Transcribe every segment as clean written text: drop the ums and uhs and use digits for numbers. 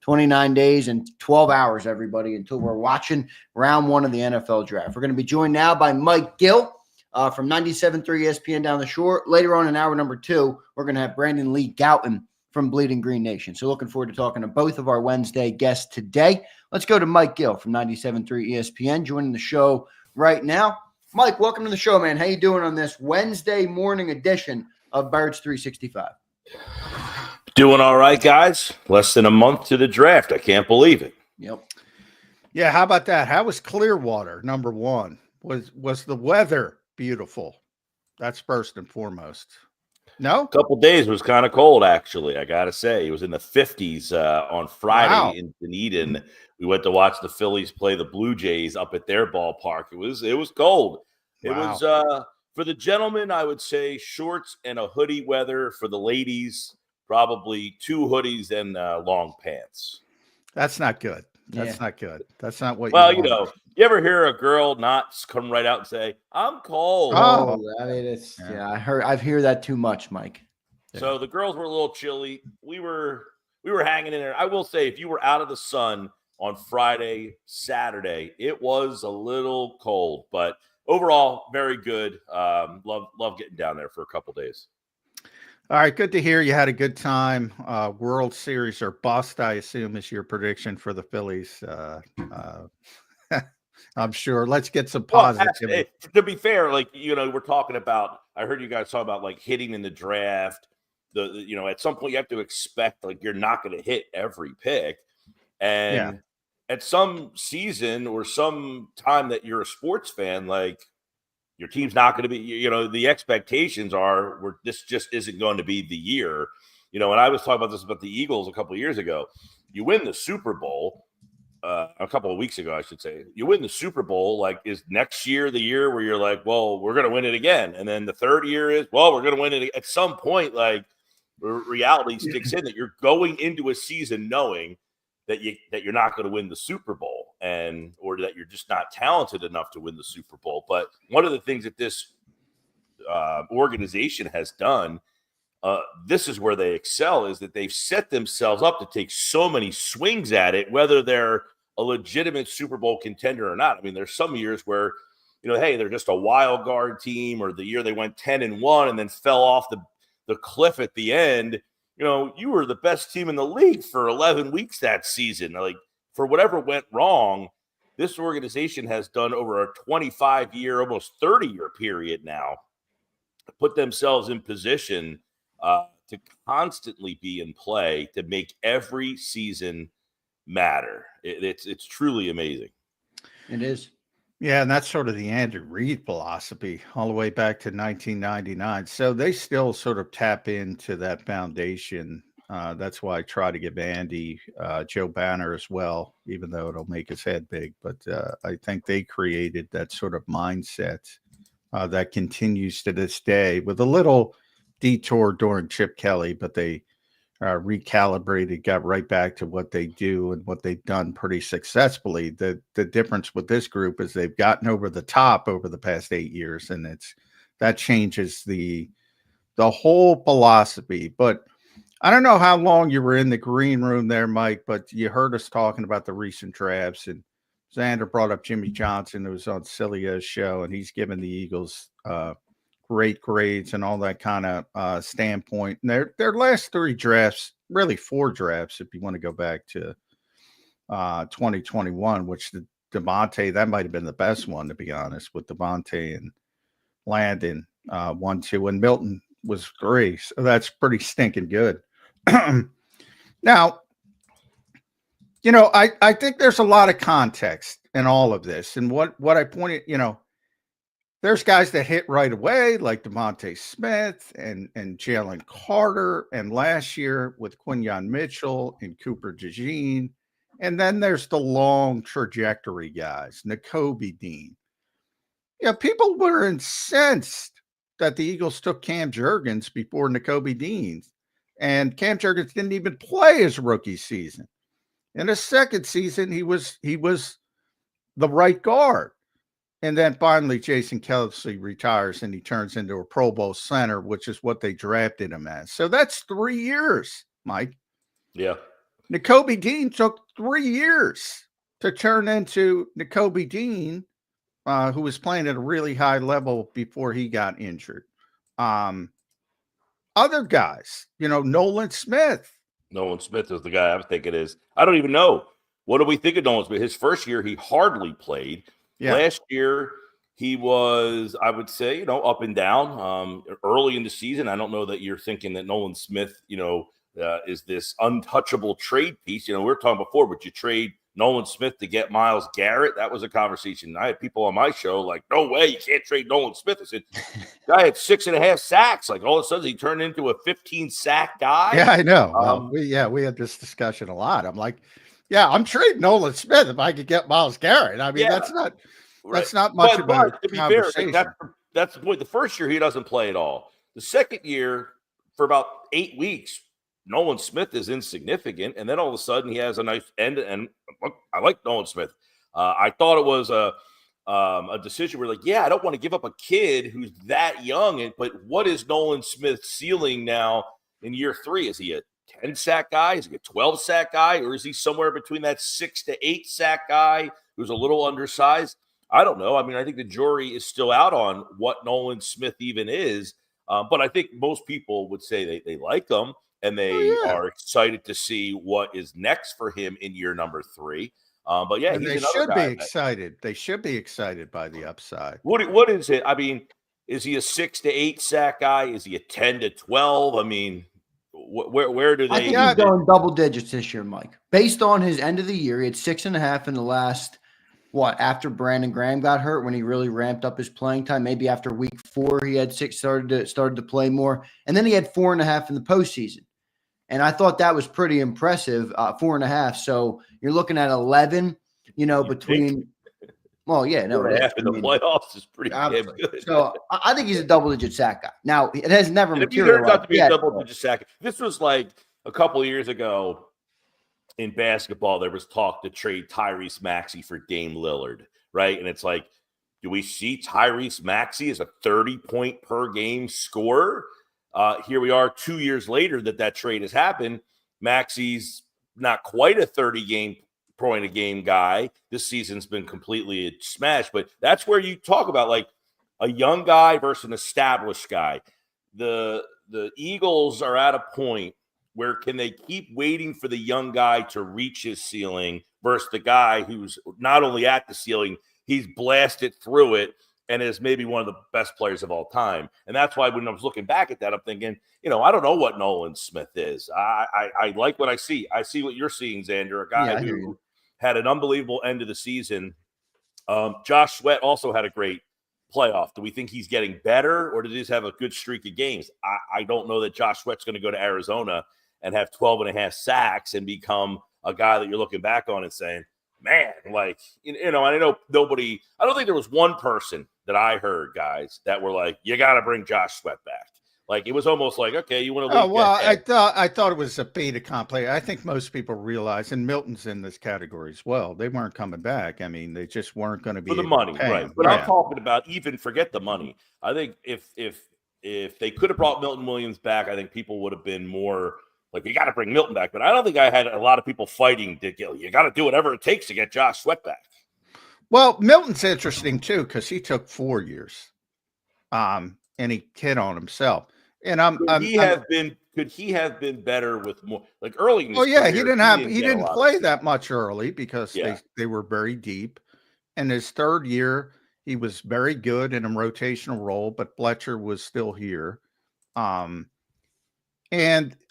29 days and 12 hours, everybody, until we're watching round one of the NFL draft. We're going to be joined now by Mike Gill from 97.3 ESPN down the shore. Later on in hour number 2, we're going to have Brandon Lee Gouton from Bleeding Green Nation. So looking forward to talking to both of our Wednesday guests today. Let's go to Mike Gill from 97.3 ESPN joining the show right now. Mike, welcome to the show, man. How you doing on this Wednesday morning edition of Birds 365? Doing all right, guys. Less than a month to the draft. I can't believe it. Yep. Yeah, how about that? How was Clearwater, number one? Was the weather beautiful? That's first and foremost. No? A couple days was kind of cold, actually, I got to say. It was in the 50s on Friday in Dunedin. We went to watch the Phillies play the Blue Jays up at their ballpark. It was cold. It was for the gentlemen, I would say shorts and a hoodie weather. For the ladies, probably 2 hoodies and long pants. That's not good. That's not good. That's not what you know, you ever hear a girl not come right out and say, "I'm cold"? Oh, I mean, it's I've heard that too much, Mike. So the girls were a little chilly. We were hanging in there. I will say, if you were out of the sun on Friday, Saturday, it was a little cold, but overall, very good. Love getting down there for a couple days. All right, good to hear you had a good time. World Series or bust, I assume, is your prediction for the Phillies. I'm sure. Let's get some positivity. To be fair, we're talking about. I heard you guys talk about hitting in the draft. At some point you have to expect you're not going to hit every pick, and at some season or some time that you're a sports fan, your team's not going to be, the expectations are this just isn't going to be the year. And I was talking about this about the Eagles a couple of years ago. You win the Super Bowl a couple of weeks ago, I should say. You win the Super Bowl, is next year the year where you're well, we're going to win it again. And then the third year is, well, we're going to win it. At some point, reality sticks in that you're going into a season knowing that you're not going to win the Super Bowl or that you're just not talented enough to win the Super Bowl. But one of the things that this organization has done, this is where they excel, is that they've set themselves up to take so many swings at it, whether they're a legitimate Super Bowl contender or not. I mean, there's some years where, hey, they're just a wild card team, or the year they went 10-1 and then fell off the cliff at the end. You were the best team in the league for 11 weeks that season. For whatever went wrong, this organization has done over a 25-year, almost 30-year period now, put themselves in position to constantly be in play to make every season matter. It's truly amazing. It is. Yeah, and that's sort of the Andrew Reid philosophy all the way back to 1999. So they still sort of tap into that foundation. That's why I try to give Andy Joe Banner as well, even though it'll make his head big. But I think they created that sort of mindset that continues to this day with a little detour during Chip Kelly, but they recalibrated, got right back to what they do and what they've done pretty successfully. The difference with this group is they've gotten over the top over the past 8 years, and that changes the whole philosophy. But I don't know how long you were in the green room there, Mike, but you heard us talking about the recent drafts, and Zander brought up Jimmy Johnson, who was on Cilio's show, and he's given the Eagles great grades and all that kind of standpoint. And their last 3 drafts, really 4 drafts, if you want to go back to 2021, which the Devontae, that might have been the best one, to be honest, with Devontae and Landon 1-2, and Milton was 3. So that's pretty stinking good. Now, I think there's a lot of context in all of this. And what I pointed, there's guys that hit right away, like Devontae Smith and Jalen Carter, and last year with Quinyon Mitchell and Cooper DeJean. And then there's the long trajectory guys, Nakobe Dean. People were incensed that the Eagles took Cam Jurgens before Nakobe Dean. And Cam Jurgens didn't even play his rookie season. In his second season, he was the right guard. And then finally, Jason Kelce retires and he turns into a Pro Bowl center, which is what they drafted him as. So that's 3 years, Mike. Yeah. Nakobe Dean took 3 years to turn into Nakobe Dean, who was playing at a really high level before he got injured. Other guys, Nolan Smith. Nolan Smith is the guy I'm thinking is. I don't even know. What do we think of Nolan Smith? His first year, he hardly played. Yeah. Last year, he was, I would say, up and down. Early in the season, I don't know that you're thinking that Nolan Smith, is this untouchable trade piece. We're talking before, would you trade Nolan Smith to get Myles Garrett? That was a conversation. I had people on my show like, no way, you can't trade Nolan Smith. I said, guy had 6.5 sacks. Like all of a sudden, he turned into a 15-sack guy. Yeah, I know. We had this discussion a lot. I'm like, yeah, I'm trading Nolan Smith if I could get Myles Garrett. I mean, that's not much about a conversation. That's the point. The first year, he doesn't play at all. The second year, for about 8 weeks, Nolan Smith is insignificant, and then all of a sudden he has a nice end. And I like Nolan Smith. I thought it was a decision where, I don't want to give up a kid who's that young. But what is Nolan Smith's ceiling now in year 3? Is he a 10-sack guy? Is he a 12-sack guy? Or is he somewhere between that 6 to 8-sack guy who's a little undersized? I don't know. I mean, I think the jury is still out on what Nolan Smith even is. But I think most people would say they like him. And they are excited to see what is next for him in year number 3. But yeah, they should be excited. They should be excited by the upside. What is it? I mean, is he a 6 to 8 sack guy? Is he a 10 to 12? I mean, where do they? I think he's going double digits this year, Mike. Based on his end of the year, he had 6.5 in the last. After Brandon Graham got hurt, when he really ramped up his playing time, maybe after week 4, he had 6, started to play more. And then he had 4.5 in the postseason. And I thought that was pretty impressive, 4.5. So you're looking at 11, between – well, yeah. No, 4.5 in the playoffs is pretty damn good. So I think he's a double-digit sack guy. Now, it has never materialized. If you turned out to be a double-digit sack, this was like a couple of years ago in basketball, there was talk to trade Tyrese Maxey for Dame Lillard, right? And it's like, do we see Tyrese Maxey as a 30-point per game scorer? Here we are 2 years later that trade has happened. Maxey's not quite a 30 point a game guy. This season's been completely smashed, but that's where you talk about like a young guy versus an established guy. The Eagles are at a point where can they keep waiting for the young guy to reach his ceiling versus the guy who's not only at the ceiling, he's blasted through it and is maybe one of the best players of all time. And that's why when I was looking back at that, I'm thinking, I don't know what Nolan Smith is. I like what I see. I see what you're seeing, Zander, a guy who had an unbelievable end of the season. Josh Sweat also had a great playoff. Do we think he's getting better, or did he just have a good streak of games? I don't know that Josh Sweat's going to go to Arizona and have 12.5 sacks and become a guy that you're looking back on and saying, man, I know nobody – I don't think there was one person that I heard, guys, that were like, you got to bring Josh Sweat back. Like, it was almost like, okay, you want to leave. Oh, well, I thought it was a beta complex. I think most people realize, and Milton's in this category as well, they weren't coming back. I mean, they just weren't going to be for the money, right? But I'm talking about even forget the money. I think if they could have brought Milton Williams back, I think people would have been more like, you got to bring Milton back. But I don't think I had a lot of people fighting to Gill. You got to do whatever it takes to get Josh Sweat back. Well, Milton's interesting too because he took 4 years, and he hit on himself. And could he have been better with more like early? In his career, he didn't play that much early because they were very deep. And his third year, he was very good in a rotational role, but Fletcher was still here. And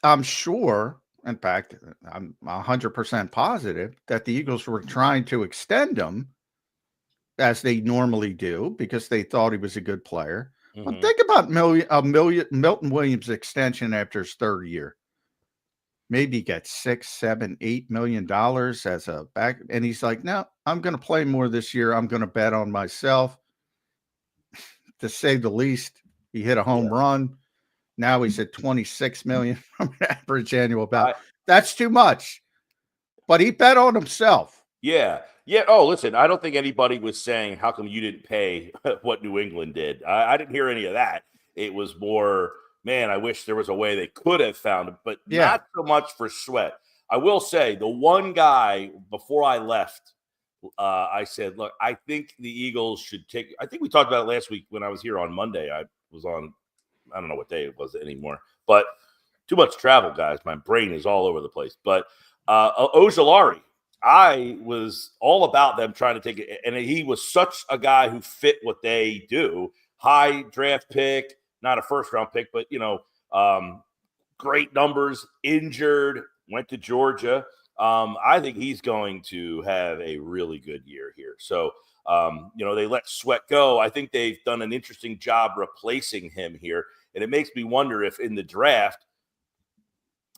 I'm sure, in fact, I'm 100% positive that the Eagles were trying to extend him as they normally do because they thought he was a good player. Mm-hmm. Well, think about Milton Williams' extension after his third year. Maybe he got $6, $7, $8 million as a back. And he's like, no, I'm going to play more this year. I'm going to bet on myself. To say the least, he hit a home run. Now he's at $26 million from an average annual bet. That's too much. But he bet on himself. Yeah. Yeah. Oh, listen, I don't think anybody was saying, how come you didn't pay what New England did? I didn't hear any of that. It was more, man, I wish there was a way they could have found it, but not so much for Sweat. I will say the one guy before I left, I said, look, I think the Eagles should take – I think we talked about it last week when I was here on Monday. I was on – I don't know what day it was anymore. But too much travel, guys. My brain is all over the place. But Ojulari, I was all about them trying to take it. And he was such a guy who fit what they do. High draft pick, not a first-round pick, but, great numbers, injured, went to Georgia. I think he's going to have a really good year here. So, they let Sweat go. I think they've done an interesting job replacing him here. And it makes me wonder if in the draft,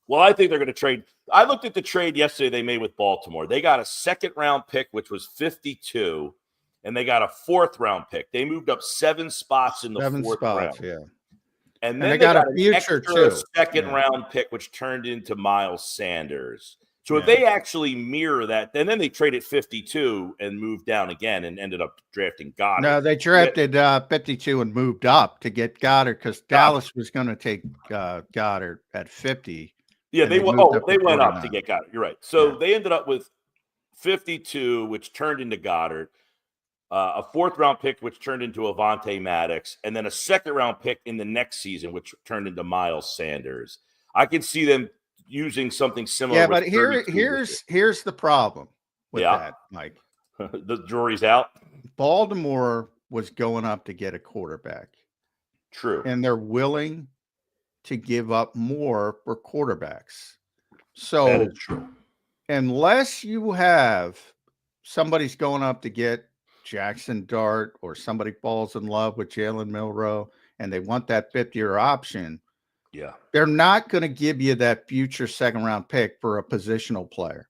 well, I think they're going to trade. I looked at the trade yesterday they made with Baltimore. They got a second-round pick, which was 52, and they got a fourth-round pick. They moved up 7 spots in the fourth round. Yeah. And then they got a future second-round pick, which turned into Miles Sanders. So if they actually mirror that, then they traded 52 and moved down again and ended up drafting Goddard. No, they drafted 52 and moved up to get Goddard because Dallas was going to take Goddard at 50. Yeah, they went up to get Goddard. You're right. So they ended up with 52, which turned into Goddard, a fourth-round pick, which turned into Avonte Maddox, and then a second-round pick in the next season, which turned into Miles Sanders. I can see them using something similar. Yeah, but here's the problem with that, Mike. The jury's out. Baltimore was going up to get a quarterback. True. And they're willing to give up more for quarterbacks. So that is true. Unless you have somebody's going up to get Jackson Dart or somebody falls in love with Jalen Milroe and they want that 5th-year option, they're not going to give you that future second-round pick for a positional player.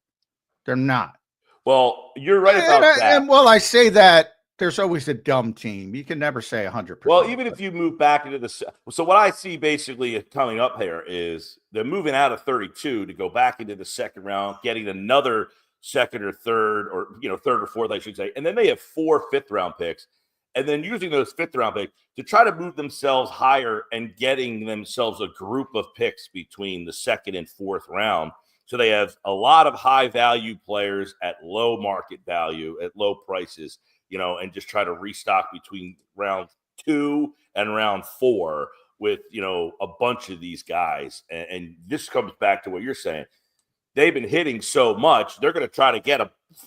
They're not. Well, you're right about that. And I say that there's always a dumb team. You can never say 100%. Well, even if you move back into so what I see basically coming up here is they're moving out of 32 to go back into the second round, getting another second or third or, third or fourth, I should say. And then they have 4 fifth-round picks. And then using those fifth-round picks to try to move themselves higher and getting themselves a group of picks between the second and fourth round. So they have a lot of high-value players at low market value, at low prices, and just try to restock between round 2 and round 4 with, a bunch of these guys. And this comes back to what you're saying. They've been hitting so much, they're going to try to get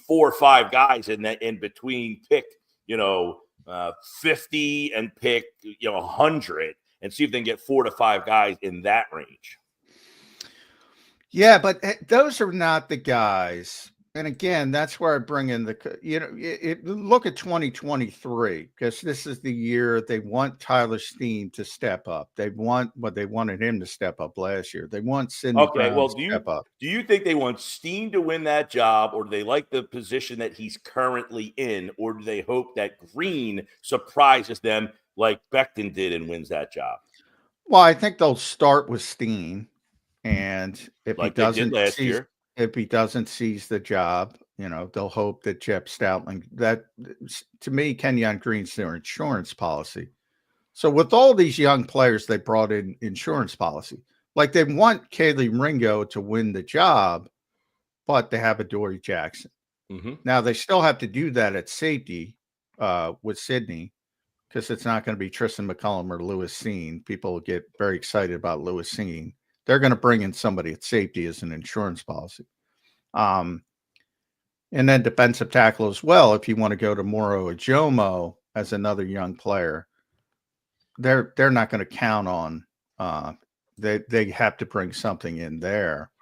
4 or 5 guys in between pick, 50 and pick 100 and see if they can get 4 to 5 guys in that range. Yeah, but those are not the guys. And again, that's where I bring in look at 2023 because this is the year they want Tyler Steen to step up. They wanted him to step up last year. They want Sidney Brown to step up. Do you think they want Steen to win that job, or do they like the position that he's currently in, or do they hope that Green surprises them like Becton did and wins that job? Well, I think they'll start with Steen, and if like he doesn't last year. If he doesn't seize the job, they'll hope that Jeff Stoutland, that to me, Kenyon Green's their insurance policy. So with all these young players, they brought in insurance policy. Like they want Kaylee Ringo to win the job, but they have Adoree Jackson. Mm-hmm. Now they still have to do that at safety with Sydney because it's not going to be Tristan McCullum or Lewis Seen. People get very excited about Lewis Seen. They're going to bring in somebody at safety as an insurance policy. And then defensive tackle as well. If you want to go to Moro Ajomo as another young player, they're not going to count on. They have to bring something in there.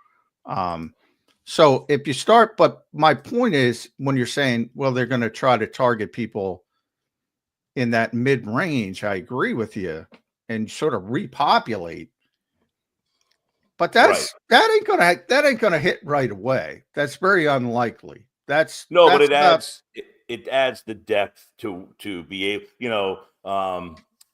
So if you start, but my point is when you're saying, well, they're going to try to target people in that mid-range, I agree with you, and sort of repopulate. But that ain't gonna hit right away. That's very unlikely. But it adds the depth to be able,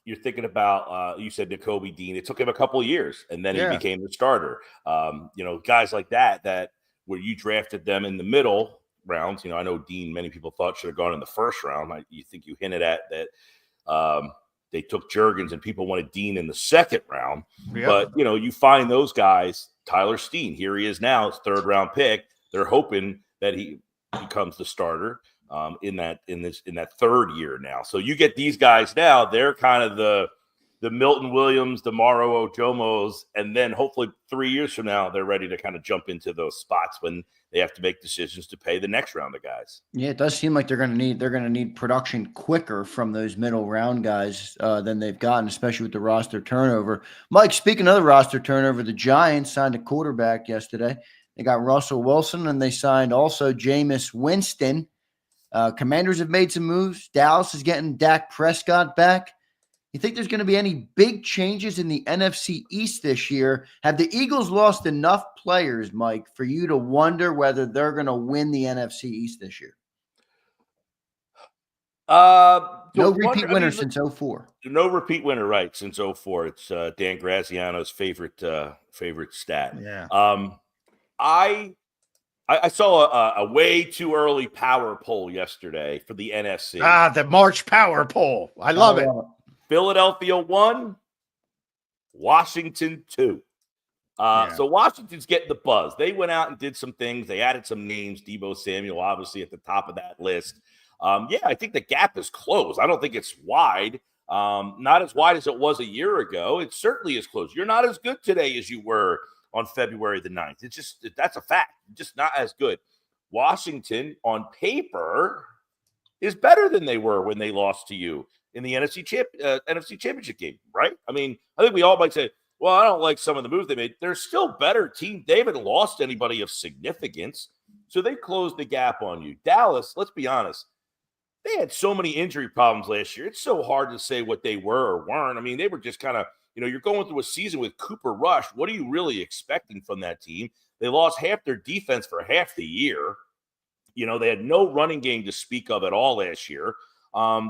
you're thinking about you said Nakobe Dean. It took him a couple of years and then he became the starter. Guys like that where you drafted them in the middle rounds. I know Dean, many people thought should have gone in the first round. You think you hinted at that. They took Juergens and people wanted Dean in the second round. Yep. But, you find those guys Tyler Steen. Here he is now, his third-round pick. They're hoping that he becomes the starter in that third year now. So you get these guys now. They're kind of the Milton Williams, the Maro Ojomos, and then hopefully 3 years from now, they're ready to kind of jump into those spots when they have to make decisions to pay the next round of guys. Yeah, it does seem like they're going to need production quicker from those middle round guys than they've gotten, especially with the roster turnover. Mike, speaking of the roster turnover, the Giants signed a quarterback yesterday. They got Russell Wilson, and they signed also Jameis Winston. Commanders have made some moves. Dallas is getting Dak Prescott back. You think there's going to be any big changes in the NFC East this year? Have the Eagles lost enough players, Mike, for you to wonder whether they're going to win the NFC East this year? No repeat winner since 2004. No repeat winner, right, since 2004. It's Dan Graziano's favorite stat. Yeah. I saw a way too early power poll yesterday for the NFC. The March power poll. I love it. Philadelphia 1, Washington 2. So Washington's getting the buzz. They went out and did some things. They added some names. Deebo Samuel, obviously, at the top of that list. I think the gap is closed. I don't think it's wide. Not as wide as it was a year ago. It certainly is close. You're not as good today as you were on February the 9th. It's just, that's a fact. Just not as good. Washington, on paper, is better than they were when they lost to you in the NFC Championship game, right? I mean, I think we all might say, well, I don't like some of the moves they made. They're still better team. They haven't lost anybody of significance. So they closed the gap on you. Dallas, let's be honest, they had so many injury problems last year. It's so hard to say what they were or weren't. I mean, they were just kind of, you're going through a season with Cooper Rush. What are you really expecting from that team? They lost half their defense for half the year. They had no running game to speak of at all last year.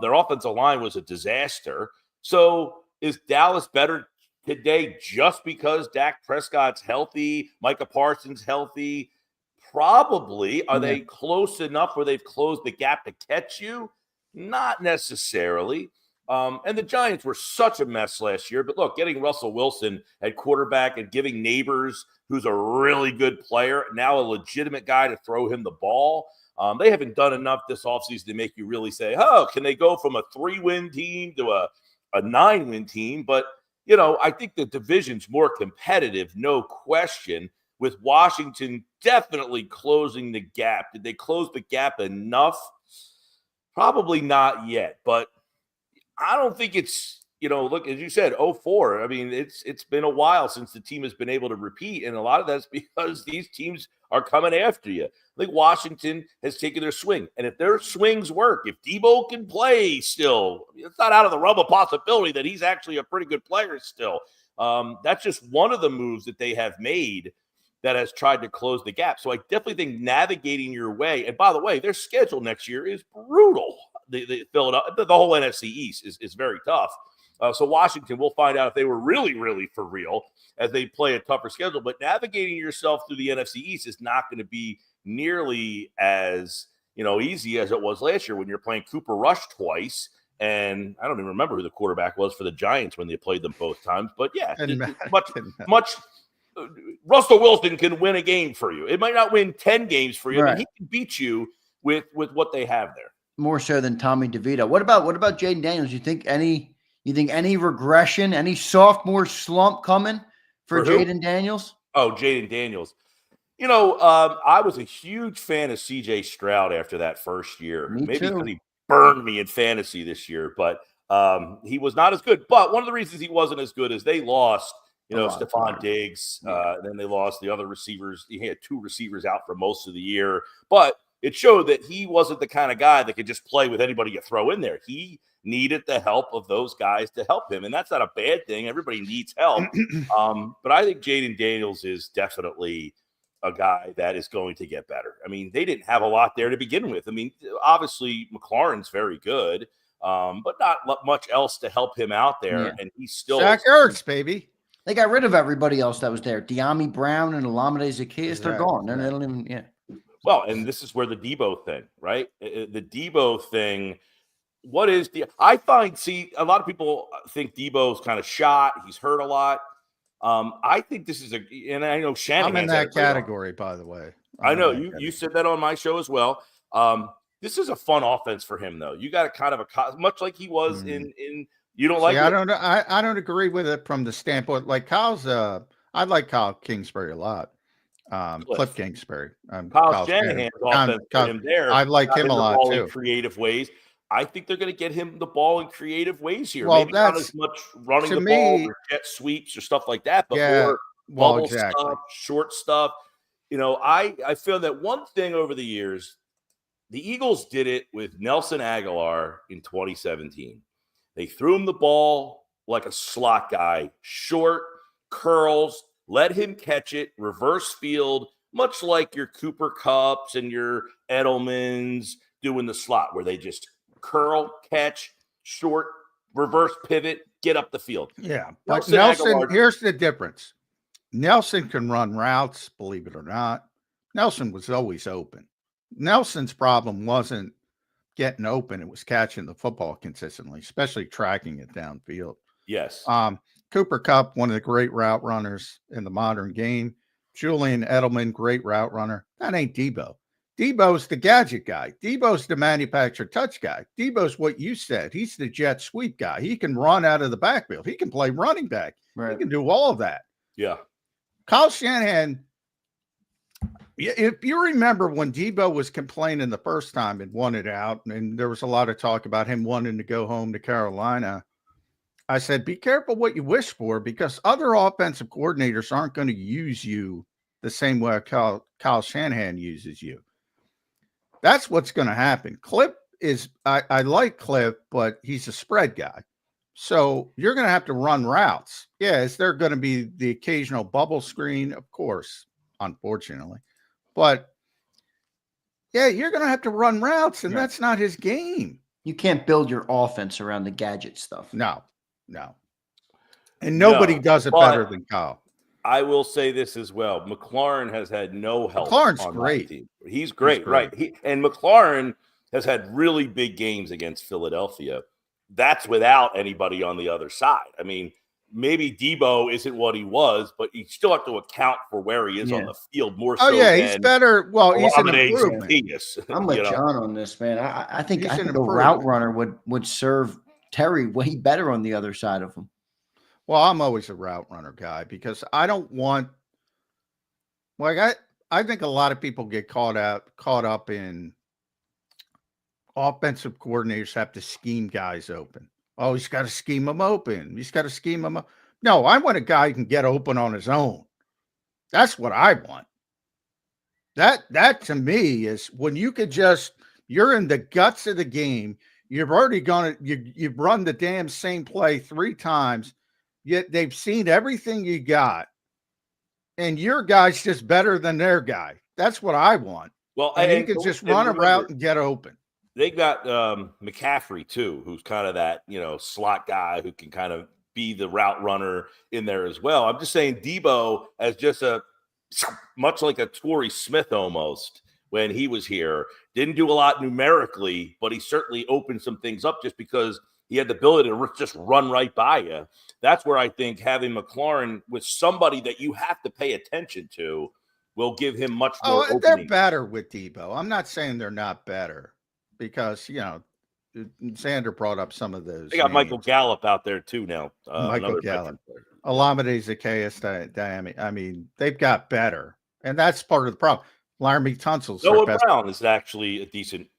Their offensive line was a disaster. So is Dallas better today just because Dak Prescott's healthy, Micah Parsons healthy? Probably. Are they close enough where they've closed the gap to catch you? Not necessarily. And the Giants were such a mess last year. But look, getting Russell Wilson at quarterback and giving Neighbors, who's a really good player, now a legitimate guy to throw him the ball. They haven't done enough this offseason to make you really say, can they go from a 3-win team to a 9-win team? But, I think the division's more competitive, no question, with Washington definitely closing the gap. Did they close the gap enough? Probably not yet. But I don't think it's, look, as you said, 2004. I mean, it's been a while since the team has been able to repeat. And a lot of that's because these teams are coming after you. I think Washington has taken their swing. And if their swings work, if Deebo can play still, it's not out of the realm of possibility that he's actually a pretty good player still. That's just one of the moves that they have made that has tried to close the gap. So I definitely think navigating your way, and by the way, their schedule next year is brutal. The whole NFC East is very tough. So Washington, we'll find out if they were really, really for real as they play a tougher schedule. But navigating yourself through the NFC East is not going to be nearly as easy as it was last year when you're playing Cooper Rush twice. And I don't even remember who the quarterback was for the Giants when they played them both times. But yeah, much. Russell Wilson can win a game for you. It might not win 10 games for you, but he can beat you with what they have there. More so than Tommy DeVito. What about Jaden Daniels? You think any regression, any sophomore slump coming for Jaden Daniels? Oh, Jaden Daniels. I was a huge fan of CJ Stroud after that first year. Maybe because he burned me in fantasy this year, but he was not as good. But one of the reasons he wasn't as good is they lost Stephon Diggs. Then they lost the other receivers. He had 2 receivers out for most of the year. But it showed that he wasn't the kind of guy that could just play with anybody you throw in there. He needed the help of those guys to help him. And that's not a bad thing. Everybody needs help. But I think Jaden Daniels is definitely a guy that is going to get better. I mean, they didn't have a lot there to begin with. I mean, obviously McLaurin's very good, but not much else to help him out there. Yeah. And he's still Zach Ertz, baby. They got rid of everybody else that was there. De'Ami Brown and Olamide Zaccheaus, they're gone. They don't even, Well, and this is where the Deebo thing, right? The Deebo thing, what is I find, a lot of people think Deebo's kind of shot. He's hurt a lot. I think this is and I know Shanahan. I'm in that category, by the way. I know you said that on my show as well. This is a fun offense for him, though. You got a kind of much like he was in. You don't like? I don't know. I don't agree with it from the standpoint. Like Kyle's, I like Kyle Kingsbury a lot. Cliff Kingsbury. Kyle Shanahan's offense for him there. I like him a lot too. In creative ways. I think they're going to get him the ball in creative ways here. Well, maybe not as much running the ball or jet sweeps or stuff like that, but more bubble stuff, short stuff. You know, I feel that one thing over the years, the Eagles did it with Nelson Aguilar in 2017. They threw him the ball like a slot guy, short, curls, let him catch it, reverse field, much like your Cooper Kupps and your Edelmans doing the slot where they just curl, catch, short, reverse pivot, get up the field. Yeah, but Nelson, here's the difference. Nelson can run routes, believe it or not. Nelson was always open. Nelson's problem wasn't getting open. It was catching the football consistently, especially tracking it downfield. Yes. Cooper Kupp, one of the great route runners in the modern game. Julian Edelman, great route runner. That ain't Debo. Debo's the gadget guy. Debo's the manufactured touch guy. Debo's what you said. He's the jet sweep guy. He can run out of the backfield. He can play running back. Right. He can do all of that. Yeah. Kyle Shanahan, if you remember when Debo was complaining the first time and wanted out, and there was a lot of talk about him wanting to go home to Carolina, I said, be careful what you wish for, because other offensive coordinators aren't going to use you the same way Kyle Shanahan uses you. That's what's going to happen. Cliff is, I like Cliff, but he's a spread guy. So you're going to have to run routes. Yeah, is there going to be the occasional bubble screen? Of course, unfortunately. But, yeah, you're going to have to run routes, and that's not his game. You can't build your offense around the gadget stuff. No. And nobody does it better than Kyle. I will say this as well. McLaurin has had no help. McLaurin's great. He's great, right? And McLaurin has had really big games against Philadelphia. That's without anybody on the other side. I mean, maybe Debo isn't what he was, but you still have to account for where he is on the field more so. Oh, yeah, he's better. Well, he's an improvement. I'm with John on this, man. I think a route runner would serve Terry way better on the other side of him. Well, I'm always a route runner guy because I don't want, like, I think a lot of people get caught up in offensive coordinators have to scheme guys open. Oh, he's got to scheme them open. He's got to scheme them up. No, I want a guy who can get open on his own. That's what I want. That to me is when you could you're in the guts of the game. You've already you've run the damn same play 3 times. Yet they've seen everything you got, and your guy's just better than their guy. That's what I want. Well, and he can just run a route and get open. They got McCaffrey too, who's kind of that slot guy who can kind of be the route runner in there as well. I'm just saying Debo as just much like a Torrey Smith almost when he was here. Didn't do a lot numerically, but he certainly opened some things up just because he had the ability to just run right by you. That's where I think having McLaurin with somebody that you have to pay attention to will give him much more opening. They're better with Debo. I'm not saying they're not better because, Zander brought up some of those. They got names. Michael Gallup out there too now. Michael Gallup. Olamide Zacchaeus. I mean, they've got better. And that's part of the problem. Laramie Tunsil's Noah Brown is actually a decent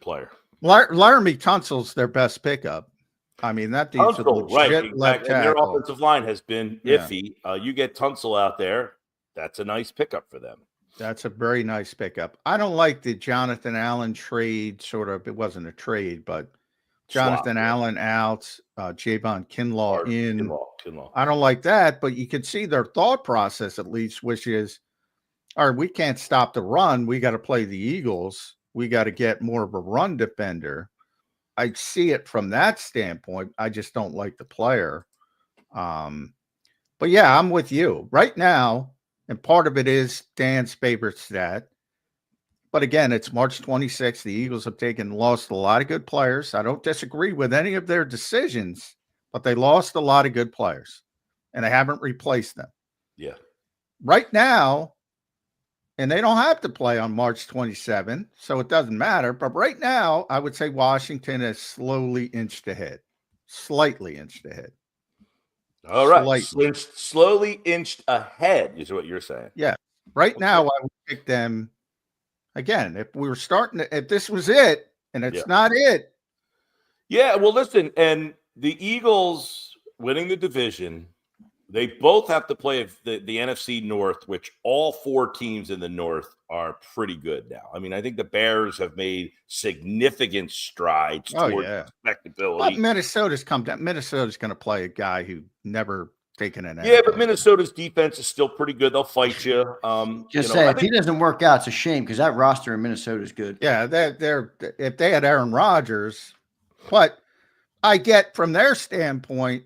player. Laramie Tunsil's their best pickup. I mean, that dude's a legit left tackle. And their offensive line has been iffy. You get Tunsil out there, that's a nice pickup for them. That's a very nice pickup. I don't like the Jonathan Allen trade, sort of. It wasn't a trade, but Jonathan Allen out, Javon Kinlaw in. Kinlaw. I don't like that, but you can see their thought process at least, which is, all right, we can't stop the run. We got to play the Eagles. We got to get more of a run defender. I see it from that standpoint. I just don't like the player. But yeah, I'm with you right now. And part of it is Dan's favorite stat. But again, it's March 26th. The Eagles have lost a lot of good players. I don't disagree with any of their decisions, but they lost a lot of good players. and they haven't replaced them. Yeah. Right now, and they don't have to play on March 27, so it doesn't matter. But right now, I would say Washington has slowly inched ahead, slightly inched ahead. All right. Slowly inched ahead is what you're saying. Yeah. Right now, I would pick them again. If we were if this was it, and it's not it. Yeah. Well, listen, and the Eagles winning the division, they both have to play the NFC North, which all 4 teams in the North are pretty good now. I mean, I think the Bears have made significant strides towards respectability. But Minnesota's come down. Minnesota's going to play a guy who never taken an NFL. But Minnesota's defense is still pretty good. They'll fight you. If he doesn't work out, it's a shame because that roster in Minnesota is good. Yeah, they're if they had Aaron Rodgers, but I get from their standpoint,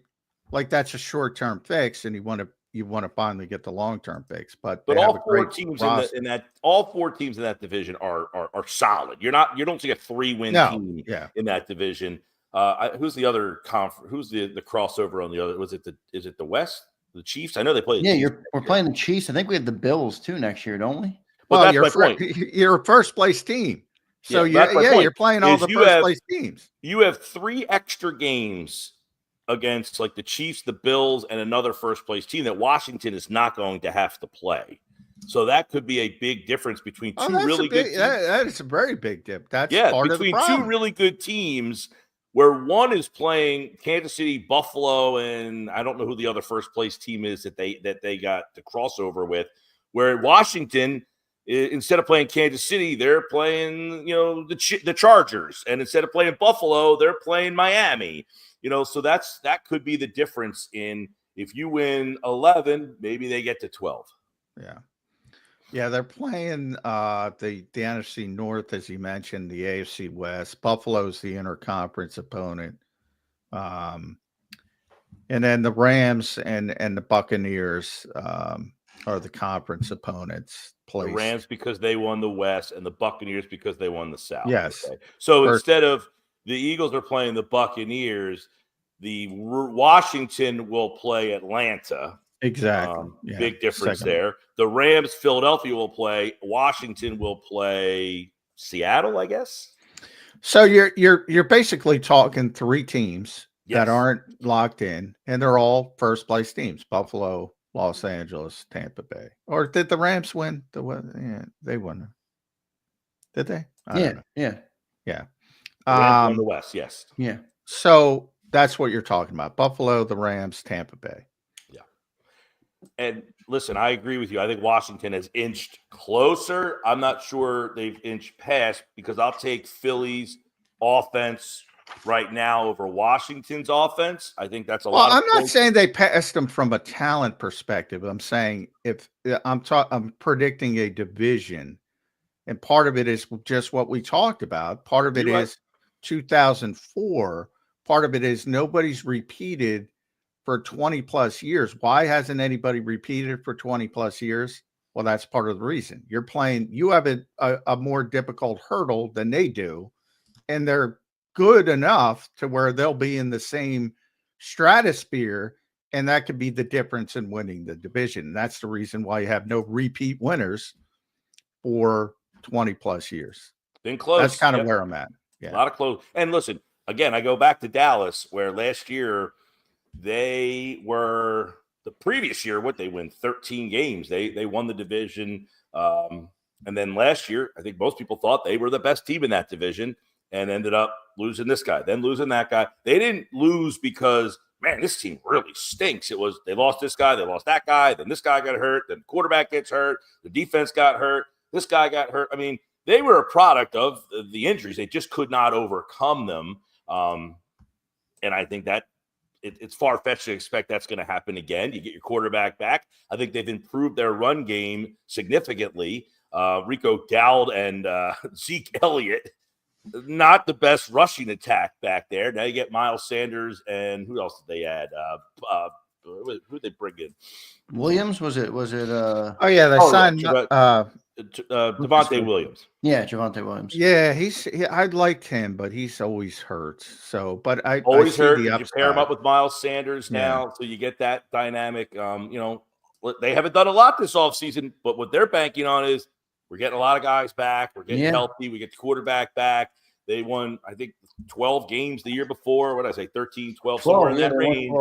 like that's a short-term fix, and you want to finally get the long-term fix. But all 4 teams in that division are solid. You don't see a 3-win team in that division. Who's the other conference? Who's the crossover on the other? Is it the West? The Chiefs? I know they play. We're playing the Chiefs. I think we have the Bills too next year, don't we? Well, that's my point. You're a first-place team. So you're playing all the first-place teams. You have 3 extra games against like the Chiefs, the Bills, and another first-place team that Washington is not going to have to play. So that could be a big difference between two really good teams. That is a very big dip. That's part of the problem. Between 2 really good teams where one is playing Kansas City, Buffalo, and I don't know who the other first-place team is that they got the crossover with, where Washington, instead of playing Kansas City, they're playing, the Chargers. And instead of playing Buffalo, they're playing Miami. So that could be the difference in if you win 11, maybe they get to 12. Yeah. Yeah, they're playing the NFC North, as you mentioned, the AFC West. Buffalo's the interconference opponent. And then the Rams and the Buccaneers are the conference opponents. The Rams because they won the West and the Buccaneers because they won the South. Yes. Okay. So instead of the Eagles are playing the Buccaneers, the Washington will play Atlanta. Exactly. Big difference there. The Rams, Philadelphia will play. Washington will play Seattle, I guess. So you're basically talking 3 teams that aren't locked in, and they're all first place teams: Buffalo, Los Angeles, Tampa Bay. Or did the Rams win? They won. Did they? Yeah. Rams won the West, yes. Yeah. So that's what you're talking about: Buffalo, the Rams, Tampa Bay. Yeah. And listen, I agree with you. I think Washington has inched closer. I'm not sure they've inched past because I'll take Philly's offense right now over Washington's offense. I think that's a lot. I'm not saying they passed them from a talent perspective. I'm saying if I'm predicting a division, and part of it is just what we talked about. Part of it is 2004. Part of it is nobody's repeated for 20 plus years. Why hasn't anybody repeated for 20 plus years? Well, that's part of the reason. You have a more difficult hurdle than they do, and they're good enough to where they'll be in the same stratosphere, and that could be the difference in winning the division. And that's the reason why you have no repeat winners for 20 plus years. Been close. That's kind of where I'm at. Yeah. A lot of close. And listen, again, I go back to Dallas, where last year they were the previous year. What they win 13 games. They won the division. And then last year, I think most people thought they were the best team in that division and ended up losing this guy, then losing that guy. They didn't lose because, man, this team really stinks. It was they lost this guy, they lost that guy, then this guy got hurt, then the quarterback gets hurt, the defense got hurt, this guy got hurt. I mean, they were a product of the injuries. They just could not overcome them. And I think that it's far-fetched to expect that's going to happen again. You get your quarterback back. I think they've improved their run game significantly. Rico Dowd and Zeke Elliott, not the best rushing attack back there. Now you get Miles Sanders and who else did they add? Who did they bring in? Williams, was it? They signed Devontae Williams. Yeah, Javonte Williams. Yeah, I liked him, but he's always hurt. So, but I Always see hurt. the You upside. pair him up with Miles Sanders now, so you get that dynamic. They haven't done a lot this offseason, but what they're banking on is we're getting a lot of guys back. We're getting healthy. We get the quarterback back. They won, I think, 12 games the year before. What did I say, 13, 12, somewhere in that range.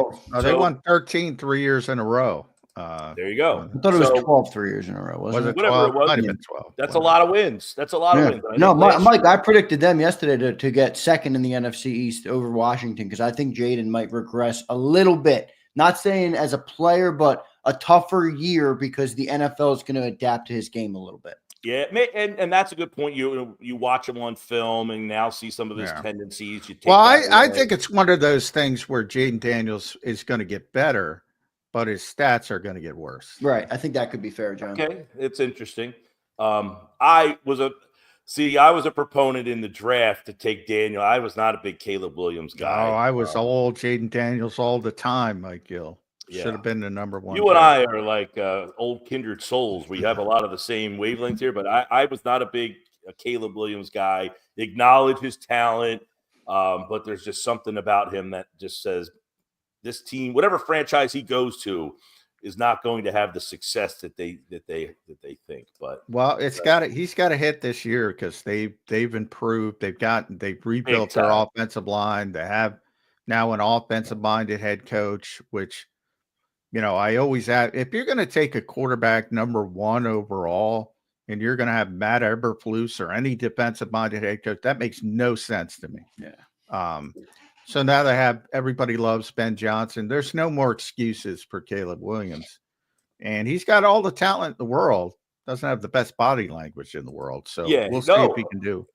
They won 13 3 years in a row. There you go. I thought it was 12 3 years in a row. Was it? Whatever 12? it was. Might have been 12. That's a lot of wins. That's a lot of wins. No, Mike, I predicted them yesterday to get second in the NFC East over Washington because I think Jaden might regress a little bit. Not saying as a player, but a tougher year because the NFL is going to adapt to his game a little bit. Yeah, and that's a good point. You watch him on film and now see some of his tendencies. I think it's one of those things where Jaden Daniels is going to get better, but his stats are going to get worse. Right. I think that could be fair, John. Okay, it's interesting. I was a proponent in the draft to take Daniel. I was not a big Caleb Williams guy. Oh, I was all Jaden Daniels all the time, Mike Gill. Should have been the number one. You and I are like old kindred souls. We have a lot of the same wavelengths here, but I was not a big Caleb Williams guy. Acknowledge his talent, but there's just something about him that just says this team, whatever franchise he goes to, is not going to have the success that they think. But he's got to hit this year because they've improved. They've rebuilt their offensive line. They have now an offensive minded head coach, which. I always ask, if you're going to take a quarterback number 1 overall and you're going to have Matt Eberflus or any defensive-minded head coach, that makes no sense to me. Yeah. So now everybody loves Ben Johnson. There's no more excuses for Caleb Williams. And he's got all the talent in the world. Doesn't have the best body language in the world. So we'll see if he can do.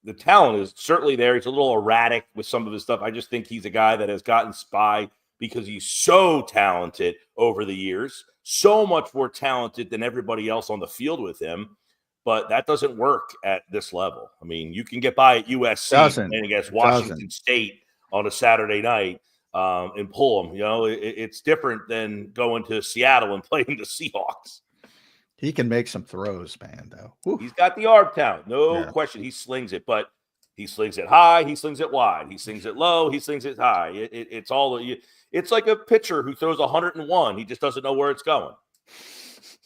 The talent is certainly there. He's a little erratic with some of his stuff. I just think he's a guy that has gotten by because he's so talented over the years, so much more talented than everybody else on the field with him. But that doesn't work at this level. I mean, you can get by at USC and against Washington State on a Saturday night and pull them. It's different than going to Seattle and playing the Seahawks. He can make some throws, man, though. Woo. He's got the arm talent. No question. He slings it, but he slings it high. He slings it wide. He slings it low. He slings it high. It's like a pitcher who throws 101. He just doesn't know where it's going.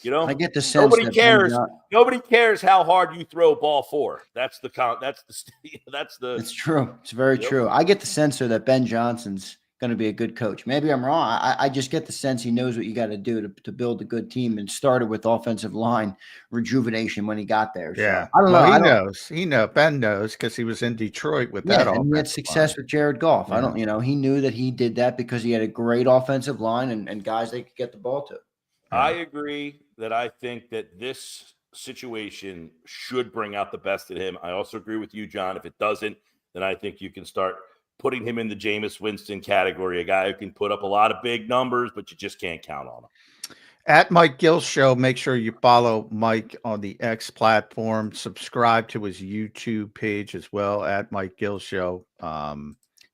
I get the sense nobody cares. Nobody cares how hard you throw ball 4. That's the count. It's true. It's very true. I get the sense that Ben Johnson's going to be a good coach. Maybe I'm wrong. I just get the sense he knows what you got to do to build a good team, and started with offensive line rejuvenation when he got there. Yeah, so, I don't know. He knows. Ben knows because he was in Detroit with that. And he had success with Jared Goff. Yeah. He knew that he did that because he had a great offensive line and guys they could get the ball to. I agree that I think that this situation should bring out the best in him. I also agree with you, John. If it doesn't, then I think you can start putting him in the Jameis Winston category, a guy who can put up a lot of big numbers, but you just can't count on him. At Mike Gill Show, make sure you follow Mike on the X platform. Subscribe to his YouTube page as well, at Mike Gill Show.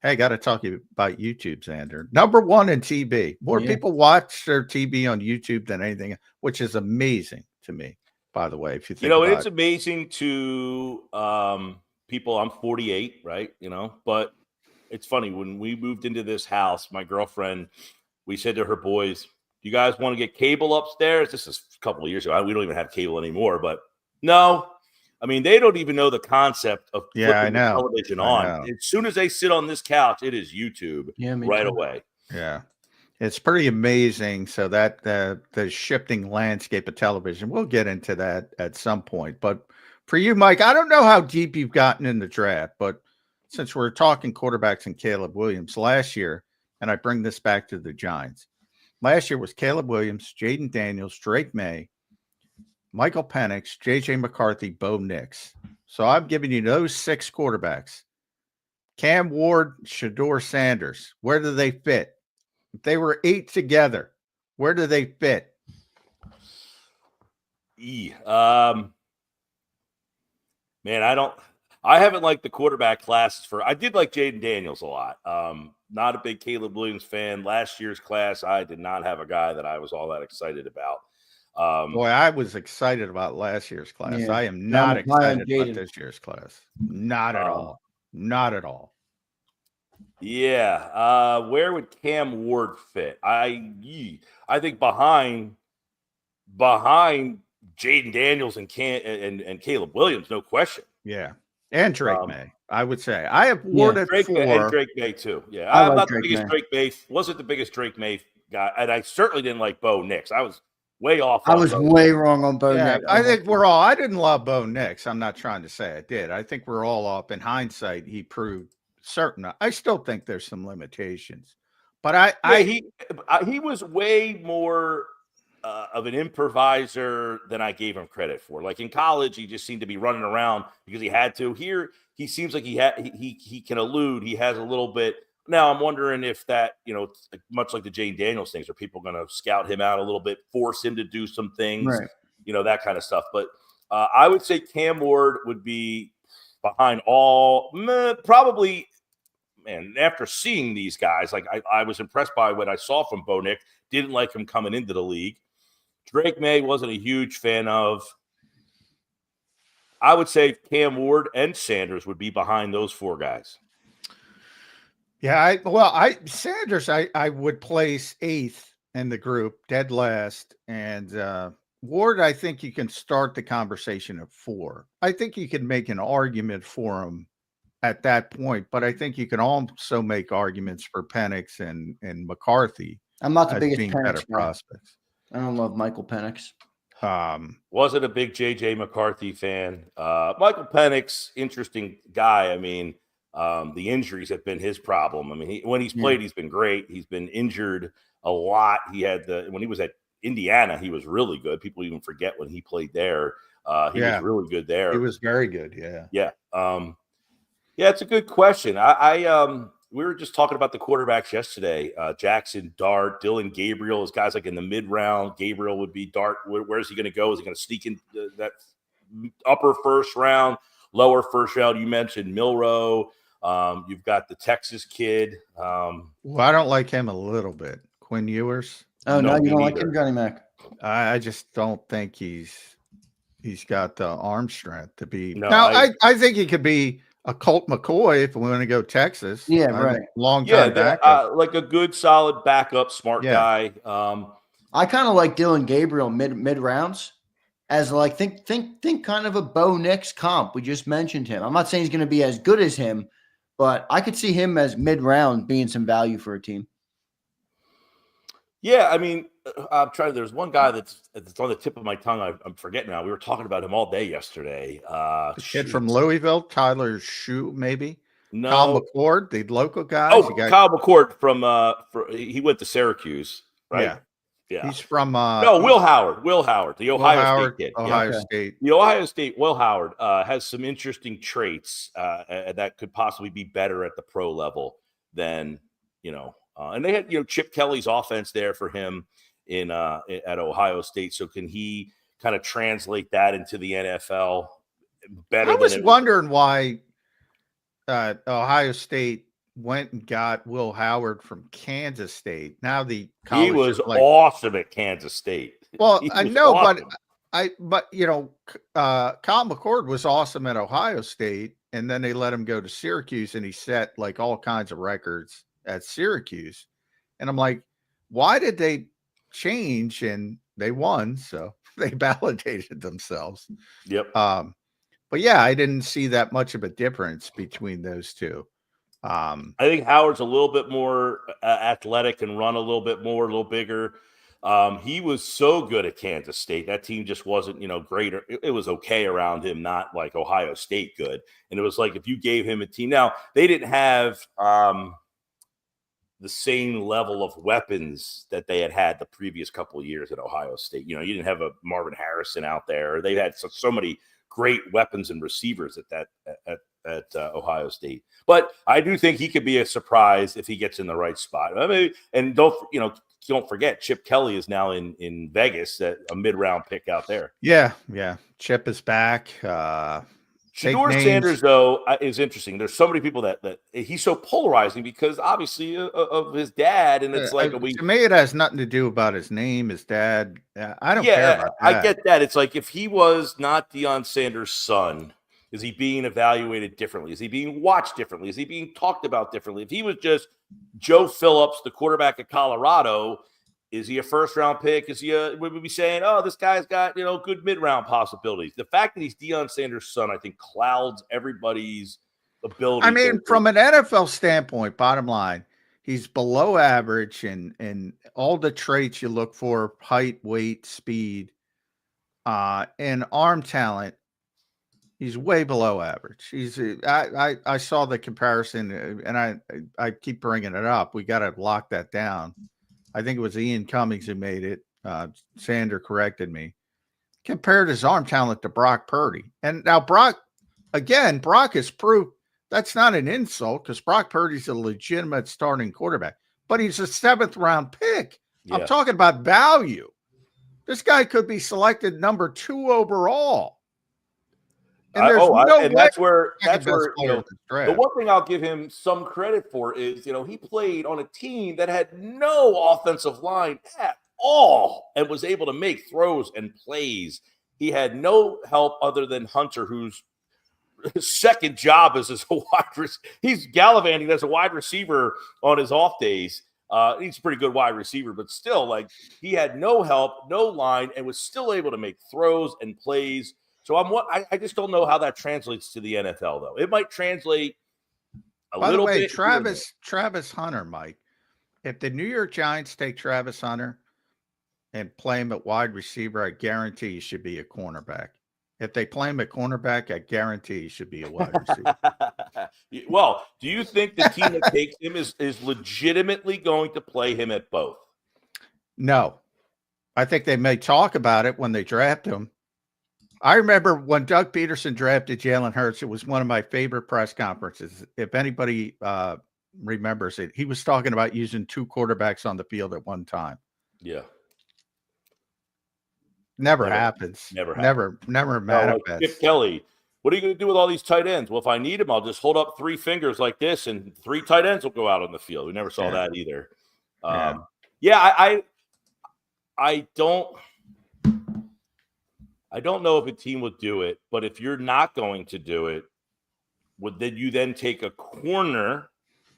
Hey, got to talk to you about YouTube, Zander. Number 1 in TV. More people watch their TV on YouTube than anything, which is amazing to me, by the way. If you think it's amazing to people. I'm 48, right? But it's funny, when we moved into this house, my girlfriend, we said to her boys, you guys want to get cable upstairs? This is a couple of years ago. We don't even have cable anymore, but no. I mean, they don't even know the concept of flipping the television on. As soon as they sit on this couch, it is YouTube right away. Yeah. It's pretty amazing. So that the shifting landscape of television, we'll get into that at some point. But for you, Mike, I don't know how deep you've gotten in the draft, but since we're talking quarterbacks and Caleb Williams last year, and I bring this back to the Giants, last year was Caleb Williams, Jaden Daniels, Drake May, Michael Penix, J.J. McCarthy, Bo Nix. So I'm giving you those 6 quarterbacks. Cam Ward, Shidor Sanders. Where do they fit? If they were 8 together, where do they fit? Man, I haven't liked the quarterback classes I did like Jaden Daniels a lot. Not a big Caleb Williams fan. Last year's class, I did not have a guy that I was all that excited about. Boy, I was excited about last year's class. Yeah. I am not I'm high on excited about Jaden. this year's class. Not at all. Not at all. Yeah. Where would Cam Ward fit? I think behind Jaden Daniels and Caleb Williams, no question. Yeah. And Drake May, I would say. I have Ward at Drake 4. And Drake May, too. Yeah. I I'm like not the Drake biggest May. Drake May. Wasn't the biggest Drake May guy. And I certainly didn't like Bo Nix. I was way off. I was way wrong on Bo Yeah, Nix. I think we're all. I didn't love Bo Nix. I'm not trying to say I did. I think we're all off. In hindsight, he proved certain. I still think there's some limitations, but he was way more of an improviser than I gave him credit for. Like in college, he just seemed to be running around because he had to. Here, he seems like he can elude. He has a little bit. Now I'm wondering if that, much like the Jane Daniels things, are people going to scout him out a little bit, force him to do some things, right. That kind of stuff. But I would say Cam Ward would be behind all, probably, man, after seeing these guys, like I was impressed by what I saw from Bo Nix. Didn't like him coming into the league. Drake May wasn't a huge fan of. I would say Cam Ward and Sanders would be behind those 4 guys. Yeah, Sanders, I would place 8th in the group, dead last, and Ward, I think you can start the conversation at 4. I think you can make an argument for him at that point, but I think you can also make arguments for Penix and McCarthy. I'm not the as biggest being Penix better fan. prospects. I don't love Michael Penix. Wasn't a big JJ McCarthy fan. Michael Penix, interesting guy. I mean, the injuries have been his problem. I mean, when he's played, he's been great. He's been injured a lot. When he was at Indiana, he was really good. People even forget when he played there. He was really good there. He was very good. Yeah. Yeah. It's a good question. We were just talking about the quarterbacks yesterday. Jackson, Dart, Dylan, Gabriel is guys like in the mid-round. Gabriel would be Dart. Where's he going to go? Is he going to sneak in that upper first round, lower first round? You mentioned Milroe. You've got the Texas kid. Well, I don't like him a little bit. Quinn Ewers. Oh, no, you don't like him, Johnny Mac? I just don't think he's got the arm strength to be. No, I think he could be a Colt McCoy if we want to go Texas. Yeah, right. Long time back. Like a good, solid backup, smart guy. I kind of like Dylan Gabriel mid rounds as like think kind of a Bo Nix comp. We just mentioned him. I'm not saying he's going to be as good as him, but I could see him as mid round being some value for a team. Yeah, I mean, I'm trying. There's one guy that's on the tip of my tongue. I'm forgetting now. We were talking about him all day yesterday. The kid from Louisville, Tyler Shue, maybe. No, Kyle McCord, the local guy. Oh, Kyle McCord from he went to Syracuse, right? Yeah. He's from Will Howard, the Ohio State kid. Ohio State. The Ohio State Will Howard has some interesting traits that could possibly be better at the pro level than and they had Chip Kelly's offense there for him at Ohio State. So can he kind of translate that into the NFL better? I was wondering why Ohio State went and got Will Howard from Kansas State. Now he was awesome at Kansas State. Well, I know, awesome. but Kyle McCord was awesome at Ohio State, and then they let him go to Syracuse, and he set like all kinds of records at Syracuse. And I'm like, why did they change? And they won, so they validated themselves. Yep. But yeah, I didn't see that much of a difference between those two. I think Howard's a little bit more athletic and run a little bit more, a little bigger. He was so good at Kansas State. That team just wasn't, great. It was okay around him, not like Ohio State good. And it was like if you gave him a team. Now, they didn't have the same level of weapons that they had the previous couple of years at Ohio State. You didn't have a Marvin Harrison out there. They had so many great weapons and receivers at Ohio State. But I do think he could be a surprise if he gets in the right spot. I mean, and don't forget, Chip Kelly is now in Vegas, a mid-round pick out there. Yeah. Chip is back. Shidor Sanders, though, is interesting. There's so many people that he's so polarizing because obviously of his dad, and it's like to me, it has nothing to do about his name, his dad. I don't care about that. I get that. It's like if he was not Deion Sanders' son, is he being evaluated differently? Is he being watched differently? Is he being talked about differently? If he was just Joe Phillips, the quarterback of Colorado, is he a first-round pick? Is he would we be saying, oh, this guy's got, good mid-round possibilities? The fact that he's Deion Sanders' son, I think, clouds everybody's ability. I mean, from an NFL standpoint, bottom line, he's below average in all the traits you look for: height, weight, speed, and arm talent. He's way below average. I saw the comparison, and I keep bringing it up. We got to lock that down. I think it was Ian Cummings who made it. Zander corrected me. Compared his arm talent to Brock Purdy. And now Brock has proved that's not an insult because Brock Purdy's a legitimate starting quarterback, but he's a 7th-round pick. Yeah. I'm talking about value. This guy could be selected number 2 overall. And that's where the one thing I'll give him some credit for is, he played on a team that had no offensive line at all and was able to make throws and plays. He had no help other than Hunter, whose second job is as a wide receiver. He's gallivanting as a wide receiver on his off days. He's a pretty good wide receiver, but still, he had no help, no line, and was still able to make throws and plays. So I just don't know how that translates to the NFL, though. It might translate By the way, Travis Hunter, Mike. If the New York Giants take Travis Hunter and play him at wide receiver, I guarantee he should be a cornerback. If they play him at cornerback, I guarantee he should be a wide receiver. Well, do you think the team that takes him is legitimately going to play him at both? No. I think they may talk about it when they draft him. I remember when Doug Peterson drafted Jalen Hurts, it was one of my favorite press conferences. If anybody remembers it, he was talking about using 2 quarterbacks on the field at one time. Yeah. Never happens. Never manifests. Like Chip Kelly, what are you going to do with all these tight ends? Well, if I need them, I'll just hold up 3 fingers like this, and 3 tight ends will go out on the field. We never saw that either. I don't know if a team would do it, but if you're not going to do it, would you then take a corner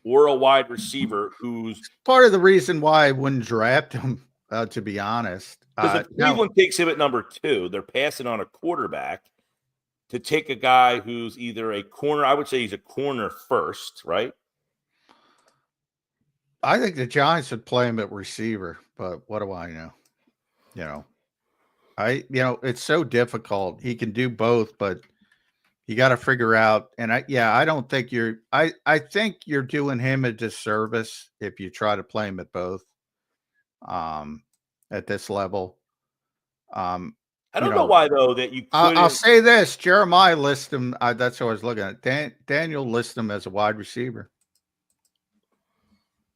or a wide receiver who's part of the reason why I wouldn't draft him, to be honest. Because if Cleveland takes him at number 2, they're passing on a quarterback to take a guy who's either a corner. I would say he's a corner first, right? I think the Giants would play him at receiver, but what do I know? It's so difficult. He can do both, but you got to figure out. And I don't think I think you're doing him a disservice if you try to play him at both. At this level, I don't know why though that you. I'll say this: Jeremiah lists him. That's what I was looking at. Daniel lists him as a wide receiver.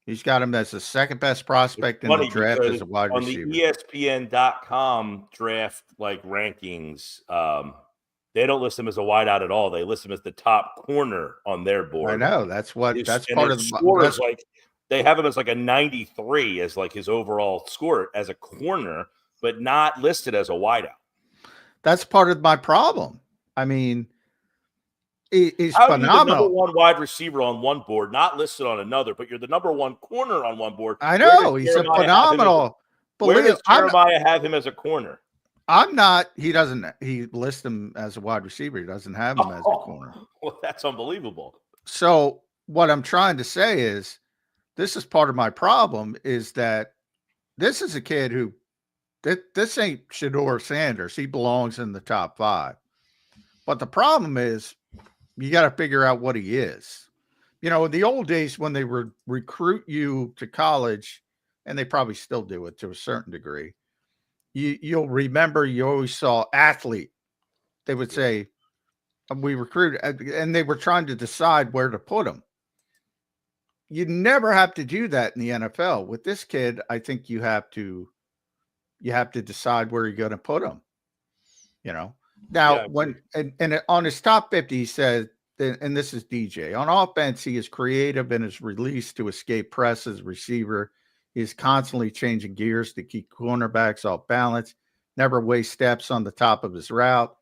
He's got him as the 2nd best prospect in the draft as a wide receiver. On the ESPN.com draft rankings, they don't list him as a wideout at all. They list him as the top corner on their board. I know that's part of the scores. They have him as a 93 as his overall score as a corner, but not listed as a wideout. That's part of my problem. I mean, he's How phenomenal. Are you the number 1 wide receiver on one board, not listed on another, but you're the number 1 corner on one board. I know he's a phenomenal. Where does Jeremiah have him as a corner? I'm not. He doesn't. He lists him as a wide receiver. He doesn't have him as a corner. Well, that's unbelievable. So what I'm trying to say is, this is part of my problem. Is that this is a kid who this ain't Shidor Sanders. He belongs in the top 5. But the problem is, you got to figure out what he is. In the old days when they would recruit you to college, and they probably still do it to a certain degree, you'll remember you always saw athlete. They would say, we recruited, and they were trying to decide where to put him. You never have to do that in the NFL. With this kid, I think you have to decide where you're going to put him. Now, Yeah, when and on his top 50, he said, and this is DJ, on offense, he is creative in his release to escape press as a receiver. He is constantly changing gears to keep cornerbacks off balance, never wastes steps on the top of his route.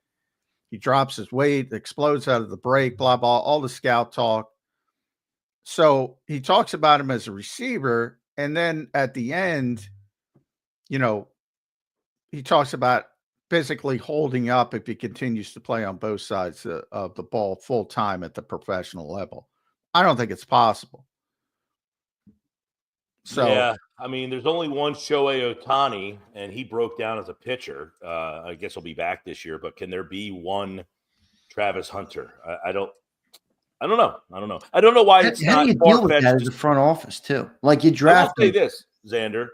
He drops his weight, explodes out of the break, blah, blah, all the scout talk. So he talks about him as a receiver. And then at the end, you know, he talks about physically holding up if he continues to play on both sides of the ball full time at the professional level. I don't think it's possible. So, yeah, I mean, there's only one Shohei Ohtani, and he broke down as a pitcher. I guess he'll be back this year, but can there be one Travis Hunter? I don't know. I don't know why it's How not do you deal with far-fetched. that as a front office too? Like you I will draft say him. this, Zander.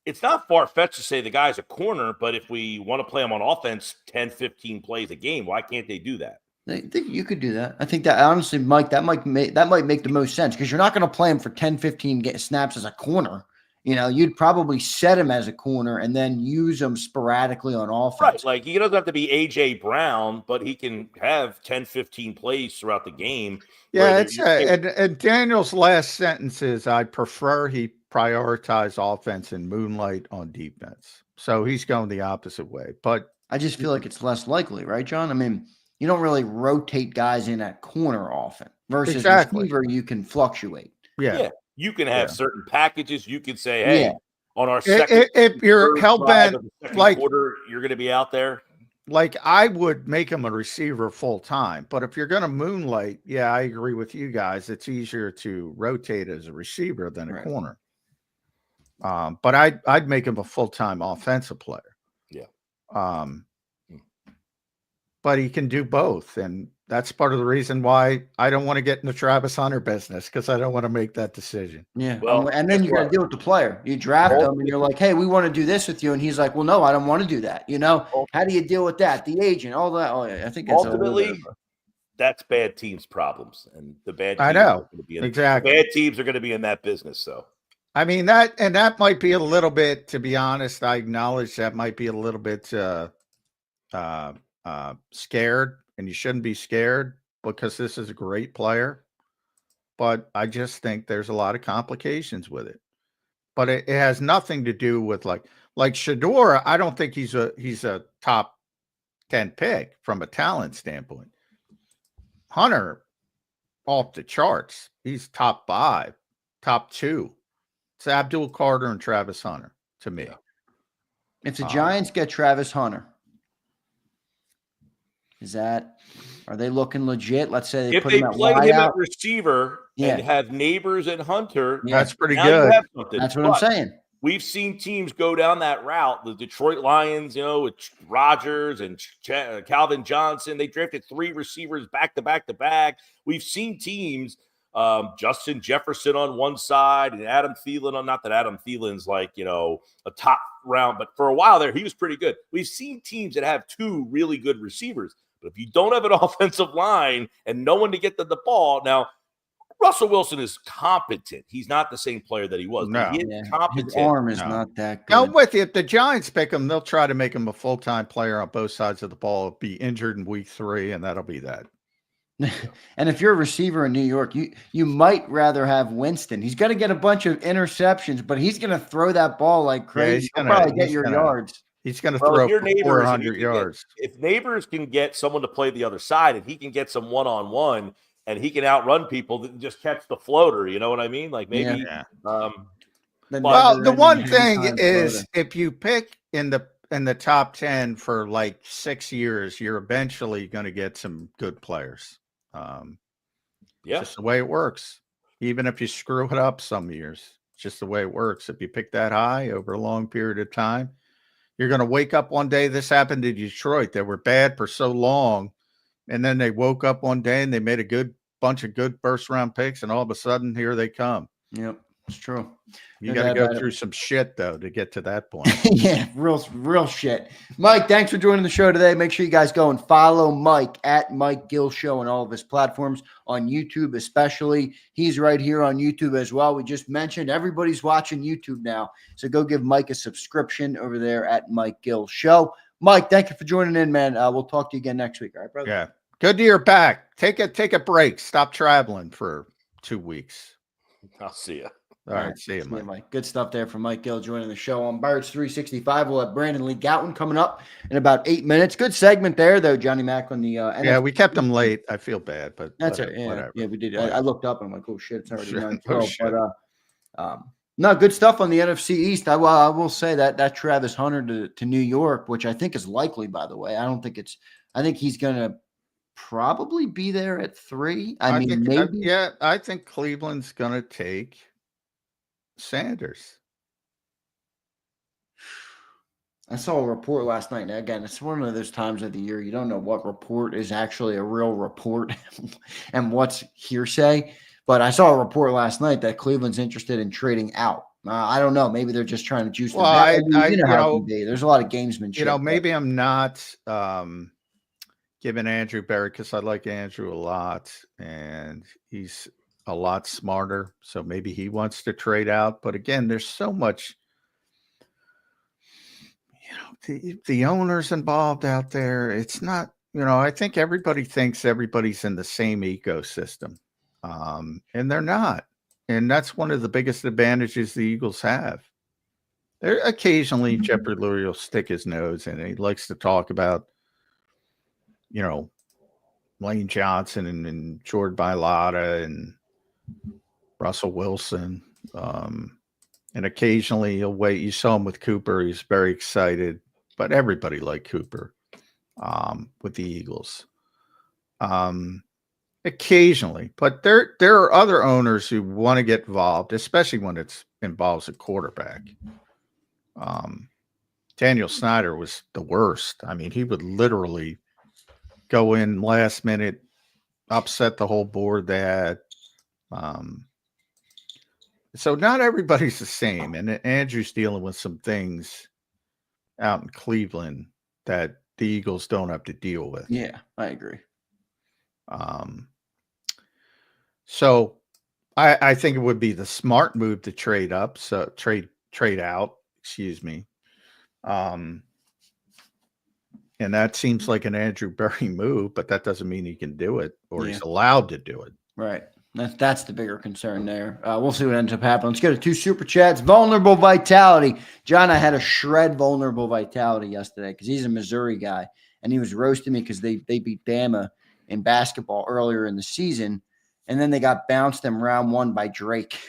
It's not far-fetched to say the guy's a corner, but if we want to play him on offense 10, 15 plays a game, why can't they do that? I think you could do that. I think that honestly, Mike, that might make the most sense because you're not going to play him for 10, 15 snaps as a corner. You know, you'd probably set him as a corner and then use him sporadically on offense. Right. Like, he doesn't have to be A.J. Brown, but he can have 10, 15 plays throughout the game. yeah, it's and Daniel's last sentence is, I prefer he prioritize offense and moonlight on defense. So he's going the opposite way. But I just feel like it's less likely, right, John? I mean, you don't really rotate guys in at corner often versus receiver. You can fluctuate. Yeah. You can have certain packages. You can say, hey, on our second, if you're hell-bent, like quarter, you're going to be out there. Like, I would make him a receiver full time, but if you're going to moonlight, yeah, I agree with you guys. It's easier to rotate as a receiver than a corner. But I'd make him a full-time offensive player. Yeah. But he can do both, and that's part of the reason why I don't want to get in the Travis Hunter business, because I don't want to make that decision. Yeah. Well, and then you got to deal with the player. You draft him, and you're like, hey, we want to do this with you. And he's like, well, no, I don't want to do that. You know, how do you deal with that? The agent, all that. Oh, yeah, I think that's ultimately, that's bad teams' problems. And the bad teams I know. are going to be exactly. Bad teams are going to be in that business. So, I mean, that might be a little bit, to be honest, I acknowledge that might be a little bit scared, and you shouldn't be scared because this is a great player. But I just think there's a lot of complications with it. But it has nothing to do with like Shidor. I don't think he's a top 10 pick from a talent standpoint. Hunter, off the charts. He's top 5, top 2. It's Abdul Carter and Travis Hunter to me. If the Giants get Travis Hunter, are they looking legit? Let's say they if put they him at play wide him out. at receiver and have Neighbors and Hunter, that's pretty now good. You have something. That's what I'm saying. We've seen teams go down that route. The Detroit Lions, with Rodgers and Calvin Johnson, they drafted 3 receivers back to back to back. We've seen teams, Justin Jefferson on one side and Adam Thielen on, not that Adam Thielen's like, a top round, but for a while there, he was pretty good. We've seen teams that have 2 really good receivers, but if you don't have an offensive line and no one to get the ball, now Russell Wilson is competent. He's not the same player that he was. No. He is competent. His arm is not that good. Now, I'm with you. If the Giants pick him, they'll try to make him a full-time player on both sides of the ball. Be injured in week 3, and that'll be that. And if you're a receiver in New York, you might rather have Winston. He's going to get a bunch of interceptions, but he's going to throw that ball like crazy. He'll probably get your yards. He's going to throw for 400 yards. If Neighbors can get someone to play the other side, and he can get some one-on-one, and he can outrun people that just catch the floater, you know what I mean? Like maybe. Yeah. Well, the one thing is, if you pick in the top 10 for like 6 years, you're eventually going to get some good players. Just the way it works. Even if you screw it up some years, it's just the way it works. If you pick that high over a long period of time, you're going to wake up one day. This happened to Detroit. They were bad for so long. And then they woke up one day and they made a bunch of good first round picks. And all of a sudden, here they come. Yep, it's true. You got to go through some shit, though, to get to that point. Yeah, real shit. Mike, thanks for joining the show today. Make sure you guys go and follow Mike at Mike Gill Show on all of his platforms, on YouTube especially. He's right here on YouTube as well. We just mentioned everybody's watching YouTube now. So go give Mike a subscription over there at Mike Gill Show. Mike, thank you for joining in, man. We'll talk to you again next week. All right, brother? Yeah. Good to you're back. Take a break. Stop traveling for 2 weeks. I'll see you. All right. See you, Mike. Mike. Good stuff there from Mike Gill joining the show on Birds 365. We'll have Brandon Lee Gouton coming up in about 8 minutes. Good segment there, though, Johnny Mac on the NFC. Yeah, we kept him late. I feel bad, but that's whatever, it. Yeah, whatever. yeah, we did. I looked up and I'm like, oh shit, it's already 9:12. Oh, shit. But no, good stuff on the NFC East. I will say that Travis Hunter to New York, which I think is likely, by the way. I think he's gonna probably be there at 3. I mean, think, maybe. I think Cleveland's gonna take Sanders. I saw a report last night. And again, it's one of those times of the year you don't know what report is actually a real report and what's hearsay. But I saw a report last night that Cleveland's interested in trading out. I don't know. Maybe they're just trying to juice the value. There's a lot of gamesmanship. Maybe I'm not giving Andrew Berry because I like Andrew a lot, and he's a lot smarter. So maybe he wants to trade out. But again, there's so much. The owners involved out there. It's not. I think everybody thinks everybody's in the same ecosystem, and they're not. And that's one of the biggest advantages the Eagles have. There occasionally Jeffrey Lurie will stick his nose in. He likes to talk about, Lane Johnson and Jordan Mailata and Russell Wilson. And occasionally he'll wait. You saw him with Cooper. He's very excited, but everybody liked Cooper with the Eagles. Occasionally, but there are other owners who want to get involved, especially when it involves a quarterback. Daniel Snyder was the worst. I mean, he would literally go in last minute, upset the whole board they had. So not everybody's the same, and Andrew's dealing with some things out in Cleveland that the Eagles don't have to deal with. Yeah, I agree. So I think it would be the smart move to trade up. So trade out, excuse me. And that seems like an Andrew Berry move, but that doesn't mean he can do it or he's allowed to do it. Right. That's the bigger concern there. We'll see what ends up happening. Let's go to 2 super chats. Vulnerable Vitality. John, I had to shred Vulnerable Vitality yesterday because he's a Missouri guy, and he was roasting me because they beat Bama in basketball earlier in the season, and then they got bounced in round 1 by Drake.